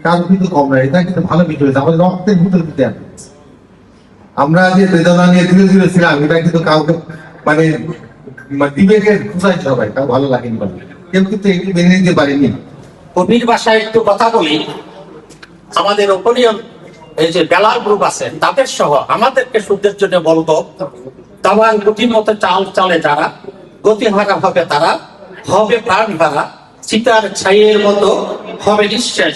কারো কিন্তু কম নাই, এটা কিন্তু ভালো বিষয় হয়েছে, আমাদের রক্তের ভিতরে দিতে হবে। আমরা যে বেদনা নিয়ে ধীরে ধীরে ছিলাম, এটা কিন্তু কাউকে মানে বিবেকের খুঁজাই সবাই, কাউ ভালো লাগেনি বলে কেউ কিন্তু এগুলি মেনে নিতে পারেনি। কবির ভাষায় একটু কথা বলি, আমাদের ওপেনিয়ন এই যে বেলার গ্রুপ আছে তাদের সহ আমাদেরকে শুদ্ধের জন্য বলতো, তাওয়ার গতির মতো চাল চালে যারা, গতি হারা হবে তারা, হবে প্রাণ হারা, সীতার ছাইয়ের মতো হবে নিঃশেষ,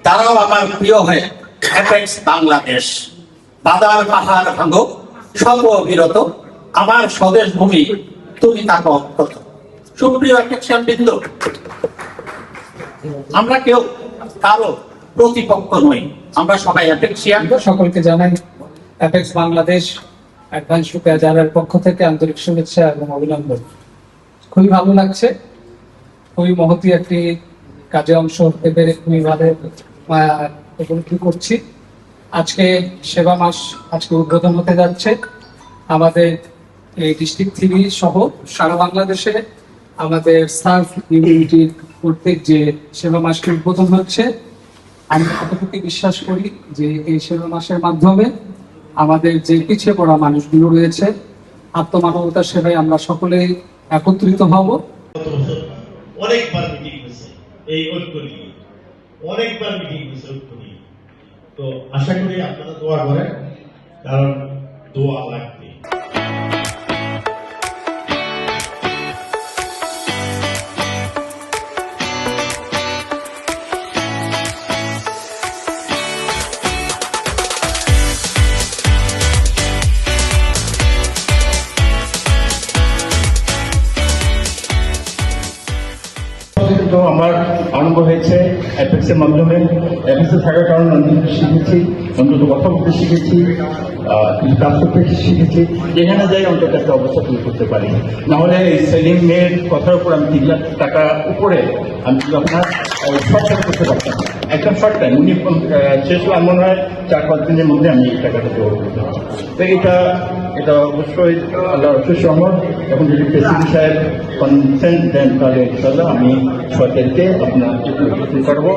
তারাও আমার প্রিয় হয়ে অ্যাপেক্স বাংলাদেশ। বাদার পাহাড় ভাঙো সর্ব বিরত, আমার স্বদেশ ভূমি তুমি তাকে অক্ষত। সুপ্রিয় অ্যাপেক্সিয়ান বৃন্দ, আমরা কেউ কারো প্রতিপক্ষ নই, আমরা সবাই অ্যাপেক্সিয়ান। সকলকে জানাই অ্যাপেক্স বাংলাদেশ অ্যাডভান্স পেয়াজারের পক্ষ থেকে আন্তরিক শুভেচ্ছা এবং অভিনন্দন। খুবই ভালো লাগছে, খুবই মহতী একটি কাজে অংশ হতে পেরে খুবই ভালো উপলব্ধি করছি। আজকে সেবা মাস আজকে উদ্বোধন হতে যাচ্ছে আমাদের এই ডিস্ট্রিক্ট থেকে সহ সারা বাংলাদেশে আমাদের সার্ভ ইউনিটির প্রত্যেক যে সেবা মাসটি উদ্বোধন হচ্ছে। আমি কতটুকু বিশ্বাস করি যে এই সেবা মাসের মাধ্যমে আমাদের যে পিছিয়ে পড়া মানুষগুলো রয়েছে আত্মমানবতার সেবায় আমরা সকলেই একত্রিত হব। অনেকবার মিটিং হয়েছে এই ঐক্য নিয়ে, অনেকবার মিটিং হয়েছে ঐক্য নিয়ে। তো আশা করি আপনারা দোয়া করেন, কারণ দোয়া লাগবে। আমার আরম্ভ হয়েছে অ্যাপেক্সের মাধ্যমে। অ্যাপেক্সে থাকার কারণে অন্তত শিখেছি, অন্তত কথা বলতে শিখেছি, কিছু কাজ করতে শিখেছি, যেখানে যাই অন্তত একটা অবস্থা তৈরি করতে পারি। নাহলে এই সেলিম মেয়ের কথার উপর আমি 3 লাখ টাকা উপরে আমি কিন্তু আপনার শর্ট টাইম করতে পারতাম, একদম শর্ট টাইম। উনি শেষ হলো মনে হয় 4-5 দিনের মধ্যে আমি এই টাকাটা জোগাড় করতে পারতাম। তো এটা অবশ্যই আল্লাহ অবশ্যই সম্ভব। এখন যদি প্রেসিডেন্ট সাহেব কনসেন্ট দেন তাহলে ইনশাআল্লাহ আমি সরকারকে আপনার করবো।